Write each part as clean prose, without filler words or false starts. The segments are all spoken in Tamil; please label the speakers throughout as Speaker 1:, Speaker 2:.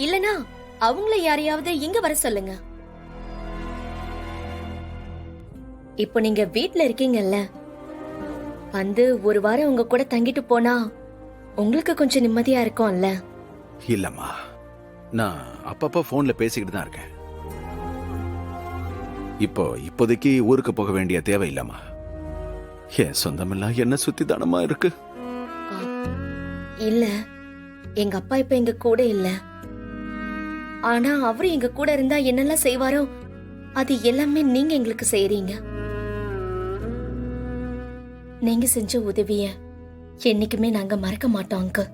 Speaker 1: இல்லனா அவங்கள யாரையாவது இங்க வர சொல்லுங்க. இப்போ நீங்க வீட்ல இருக்கீங்கல்ல, வந்து ஒரு வாரம் உங்க கூட தங்கிட்டு போனா உங்களுக்கு கொஞ்சம் நிம்மதியா இருக்கும்ல.
Speaker 2: இல்லம்மா, நான் அப்பப்ப போன்ல பேசிக்கிட்டு தான் இருக்கேன். இப்போதைக்கு ஊருக்கு போக வேண்டிய தேவை இல்லம்மா. என் சொந்தமெல்லாம் என்ன சுத்தி தானமா இருக்கு.
Speaker 1: இல்ல, எங்க அப்பா இப்ப எங்க கூட இல்ல. ஆனா அவரு எங்க கூட இருந்தா என்னெல்லாம் செய்வாரோ அது எல்லாமே நீங்க எங்களுக்கு செய்றீங்க. நீங்க செஞ்ச உதவிய என்னைக்குமே நாங்க மறக்க மாட்டோம் அங்கிள்.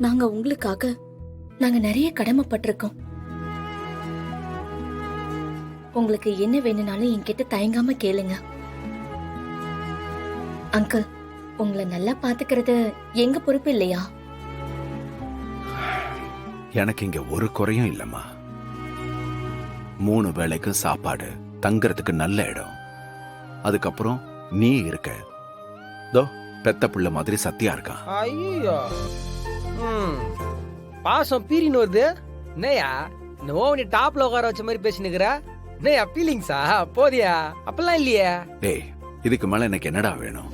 Speaker 1: நாங்க உங்களுக்காக நிறைய கடமைப்பட்டிருக்கோம். உங்களுக்கு என்ன வேணும்னாலும் என்கிட்ட தயங்காம கேளுங்க அங்கிள். உங்களை நல்லா பாத்துக்கிறது எங்க பொறுப்பு இல்லையா?
Speaker 2: எனக்கு இங்க ஒரு குறையும் இல்லம்மா. 3 வேளைக்கு சாப்பாடு, தங்கறதுக்கு நல்ல இடம், அதுக்கப்புறம் நீ இருக்க. தோ பெத்த புள்ள மாதிரி சத்தியா இருக்கான்.
Speaker 3: ஐயோ, பாசம் பீரின்னு வருது. என்னையா இந்த ஓவனி டாப்ல உட்கார வச்ச மாதிரி பேசினுக்கிற? என்னையா ஃபீலிங்ஸா? போதியா? அப்பெல்லாம் இல்லையே.
Speaker 2: டேய், இதுக்கு மேல எனக்கு என்னடா வேணும்?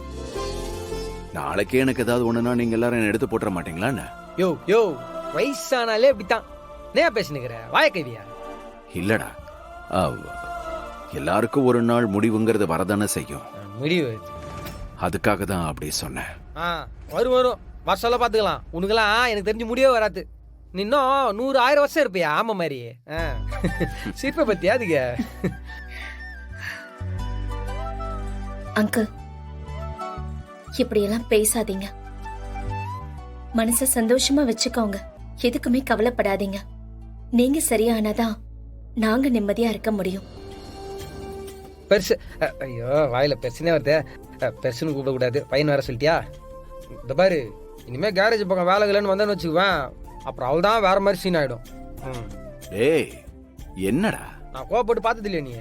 Speaker 2: நாளைக்கே எனக்கு ஏதாவது ஒண்ணுனா நீங்க எல்லாரும் என்ன எடுத்து போட்டுற மாட்டீங்களா?
Speaker 3: யோ யோ, வயசானாலே இப்படித்தான். என்னையா பேசினுக்கிற? வாய கைவியா?
Speaker 2: இல்லடா, எல்லாருக்கும் ஒரு நாள் முடிவுங்கிறது வரதானே செய்யும்.
Speaker 3: முடிவு
Speaker 2: அதுக்காக தான் அப்படி சொன்னேன்.
Speaker 3: வரும் வரும், வருஷம் பாத்துக்கலாம். உனக்கெல்லாம் எனக்கு தெரிஞ்சு முடியவே வராது. நீ இன்னும் 100,000 வருஷம் இருப்பியா? ஆமா மாதிரி சிற்ப பத்தியா அதுக்கு?
Speaker 1: அங்கிள், இப்படியெல்லாம் பேசாதீங்க. மனச சந்தோஷமா வச்சுக்கோங்க. எதுக்குமே கவலைப்படாதீங்க. நீங்க சரியானதான் நாங்க நிம்மதியா இருக்க முடியும்.
Speaker 3: பெருசு, ஐயோ வாயில பெருசுனே வருது. பெருசுன்னு கூப்பிடக்கூடாது, பையன் வேற சொல்லிட்டியா? இந்த பாரு, இனிமே கேரேஜ் பக்கம் வேலை இல்லைன்னு வந்தேன்னு வச்சுக்குவேன், அப்புறம் அவள் தான் வேற மாதிரி சீன் ஆயிடும்.
Speaker 2: ஏய், என்னடா
Speaker 3: நான் கோவப்பட்டு பார்த்தது இல்லையா நீ?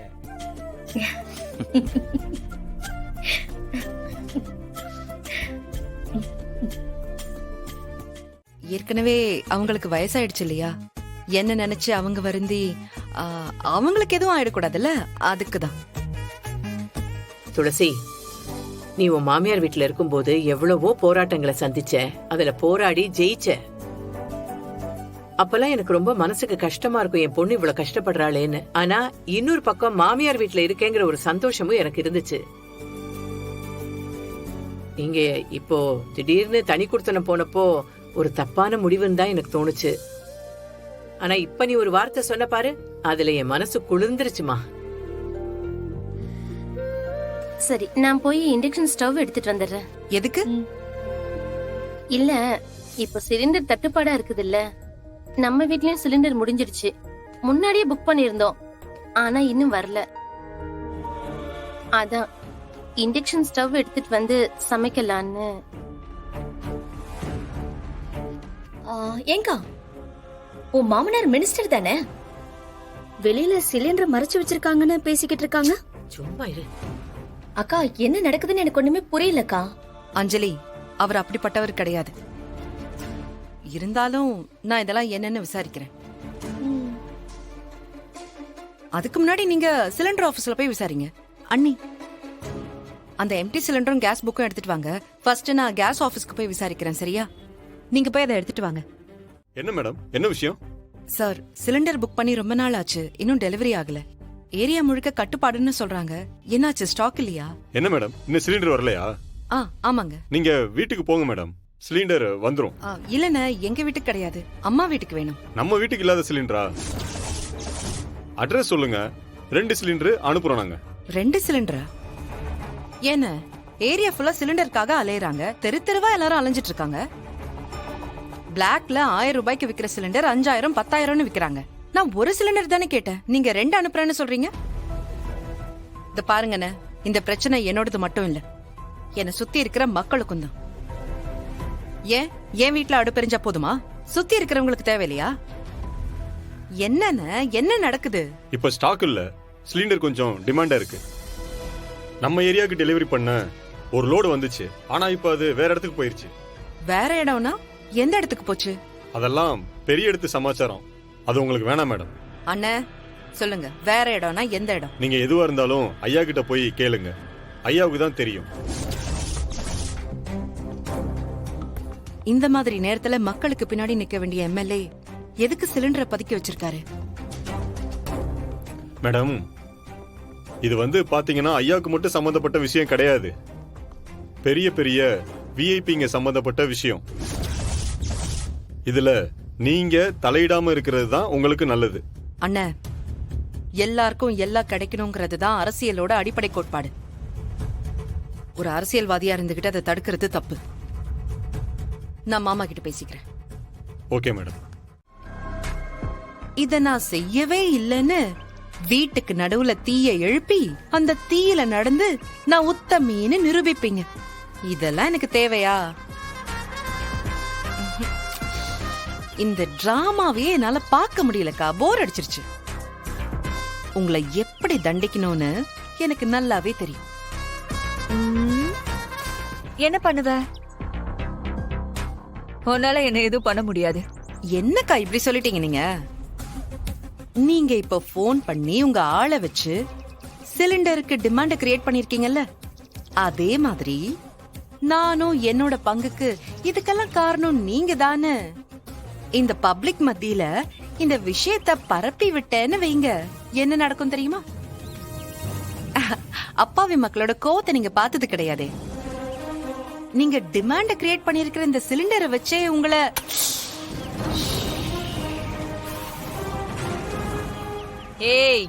Speaker 4: ஏற்கனவே அவங்களுக்கு வயசாயிடுச்சு இல்லையா? என்ன நினைச்சு அவங்க வருந்தி அவங்களுக்கு எதுவும் ஆயிடக்கூடாதுல்ல, அதுக்குதான்.
Speaker 5: துளசி, நீ உன் மாமியார் வீட்டுல இருக்கும்போது எவ்வளவோ போராட்டங்களை சந்திச்ச, அதுல போராடி ஜெயிச்ச. அப்பெல்லாம் எனக்கு ரொம்ப மனசுக்கு கஷ்டமா இருக்கும், என் பொண்ணு இவ்வளவு கஷ்டப்படுறாளேன்னு. ஆனா இன்னொரு பக்கம் மாமியார் வீட்டுல இருக்கேங்கிற ஒரு சந்தோஷமும் எனக்கு இருந்துச்சு. இங்க இப்போ திடீர்னு தனி கொடுத்தன போனப்போ ஒரு தப்பான முடிவுன்னு தான் எனக்கு தோணுச்சு. ஆனா இப்ப நீ ஒரு வார்த்தை சொன்ன பாரு, அதுல என் மனசு குளிர்ந்துருச்சுமா.
Speaker 1: சரி, நான் போய் இண்டக்ஷன் ஸ்டவ் எடுத்துட்டு வந்துடுறேன்.
Speaker 4: எதுக்கு?
Speaker 1: இல்ல, இப்ப சிலிண்டர் தட்டுப்பாடா இருக்குது இல்ல. நம்ம வீட்லயும் சிலிண்டர் முடிஞ்சிடுச்சு. முன்னாடியே புக் பண்ணிருந்தோம், ஆனா இன்னும் வரல. அதான் இண்டக்ஷன் ஸ்டவ் எடுத்துட்டு வந்து சமைக்கலான்னு. ஏங்கா, உன் மாமனார் மினிஸ்டர் தானே? வெளியில சிலிண்டர் மறைச்சு வச்சிருக்காங்கன்னு பேசிக்கிட்டு இருக்காங்க.
Speaker 5: சும்மா இரு
Speaker 1: அக்கா, என்ன நடக்குதுன்னு எனக்கு ஒண்ணுமே புரியலக்கா.
Speaker 4: அஞ்சலி, அவர் அப்படிப்பட்டவர் கிடையாது. இருந்தாலும் நான் இதெல்லாம் என்னன்னு விசாரிக்கிறேன். அதுக்கு முன்னாடி நீங்க சிலிண்டர் ஆபீஸ்ல போய் விசாரிங்க. அண்ணி, அந்த எம்டி சிலிண்டரும் கேஸ் புக்கும் எடுத்துட்டு வாங்க. ஃபர்ஸ்ட் நான் கேஸ் ஆபீஸ்க்கு போய் விசாரிக்கிறேன், சரியா? நீங்க போய் அதை எடுத்துட்டு வாங்க.
Speaker 6: என்ன மேடம், என்ன விஷயம்?
Speaker 4: சார், சிலிண்டர் புக் பண்ணி ரொம்ப நாள் ஆச்சு, இன்னும் டெலிவரி ஆகல. ஏரியா முழுக்க கட்டுப்பாடுன்னு சொல்றாங்க. என்னாச்சு, ஸ்டாக் இல்லையா?
Speaker 6: என்ன மேடம், இன்னும் சிலிண்டர் வரலையா?
Speaker 4: ஆமாங்க.
Speaker 6: நீங்க வீட்டுக்கு போங்க மேடம், சிலிண்டர் வந்துரும்.
Speaker 4: இல்லண்ணே, எங்க வீட்டுக்கு கிடையாது, அம்மா வீட்டுக்கு வேணும்.
Speaker 6: நம்ம வீட்டுக்கு இல்லாத சிலிண்டரா? அட்ரஸ் சொல்லுங்க, 2 சிலிண்டர் அனுப்புறோம் நாங்க.
Speaker 4: 2 சிலிண்டரா? ஏன ஏரியா ஃபுல்லா சிலிண்டருக்காக அலையறாங்க, தெரு தெருவா எல்லாரும் அலைஞ்சிட்டு இருக்காங்க. பிளாக்ல 1000 ரூபாய்க்கு விக்கிற சிலிண்டர் 5000 10,000ன்னு விக்கிறாங்க. நான் ஒரு சிலிண்டர் தானே கேட்டேன், நீங்க 2 அனுப்புறேன்னு சொல்றீங்க. இத பாருங்கண்ணே, இந்த பிரச்சனை என்னோடது மட்டும் இல்ல, என்னை சுத்தி இருக்கிற மக்களுக்கும் தான். ஏன் என் வீட்டுல அடுப்பெரிஞ்சா போதுமா? சுத்தி இருக்கிறவங்களுக்கு தேவையில்லையா? என்னன்னு என்ன நடக்குது?
Speaker 6: இப்ப ஸ்டாக் இல்ல, சிலிண்டர் கொஞ்சம் டிமாண்டா இருக்கு. நம்ம ஏரியாவுக்கு டெலிவரி பண்ண ஒரு லோடு வந்துச்சு, ஆனா இப்ப அது வேற இடத்துக்கு போயிருச்சு.
Speaker 4: வேற இடம்னா எந்த இடத்துக்கு போச்சு?
Speaker 6: அதெல்லாம் பெரிய எடுத்து சமாச்சாரம். அது உங்களுக்கு வேணாம் மேடம்.
Speaker 4: அண்ணே சொல்லுங்க, வேற இடம்னா எந்த இடம்?
Speaker 6: நீங்க எதுவா இருந்தாலும் ஐயா கிட்ட போய் கேளுங்க. ஐயாவுக்கு தான் தெரியும்.
Speaker 4: இந்த மாதிரி நேரத்துல மக்களுக்கு பின்னாடி நிக்க வேண்டிய எம்எல்ஏ எதுக்கு சிலிண்டரை பதுக்கி வச்சிருக்காரு?
Speaker 6: மேடம், இது பாத்தீங்கன்னா ஐயாவுக்கு மட்டும் சம்பந்தப்பட்ட விஷயம் கிடையாது. பெரிய பெரிய விஐபிங்க சம்பந்தப்பட்ட விஷயம். இதுல நீங்க தலையிடாம இருக்கிறது தான் உங்களுக்கு நல்லது.
Speaker 4: அண்ணே, எல்லாருக்கும் எல்லாம் கிடைக்கணுங்கிறது தான் அரசியலோட அடிப்படை கோட்பாடு. ஒரு அரசியல்வாதியா இருந்துகிட்டு அதை தடுக்கிறது தப்பு. நான் மாமா கிட்ட பேசிக்கிறேன்.
Speaker 6: Okay madam.
Speaker 4: இத நான் செய்யவே இல்லைன்னு வீட்டுக்கு நடுவுல தீய எழுப்பி அந்த தீயில நடந்து நான் உத்தமின்னு நிரூபிப்பீங்க. இதெல்லாம் எனக்கு தேவையா? இந்த டிராமாவே என்னால பார்க்க முடியலக்கா, போர் அடிச்சிருச்சு. உங்களை எப்படி தண்டிக்கணும்னு எனக்கு நல்லாவே தெரியும்.
Speaker 7: என்ன பண்ணுவ? உன்னால என்ன எதுவும் பண்ண முடியாது.
Speaker 4: என்னக்கா இப்படி சொல்லிட்டீங்க? நீங்க இப்ப போன் பண்ணி உங்க ஆளை வச்சு சிலிண்டருக்கு டிமாண்ட கிரியேட் பண்ணிருக்கீங்கல்ல, அதே மாதிரி நானும் என்னோட பங்குக்கு இதுக்கெல்லாம் காரணம் நீங்க தானே. இந்த பப்ளிக் மத்தியில இந்த விஷயத்த பரப்பி விட்டேன்னு வைங்க, என்ன நடக்கும் தெரியுமா? அப்பாவி மக்களோட கோவத்தை நீங்க பார்த்தது கிடையாதே. நீங்க டிமாண்ட கிரியேட் பண்ணிருக்கிற இந்த சிலிண்டரை வச்சே உங்களை
Speaker 7: ஏய்,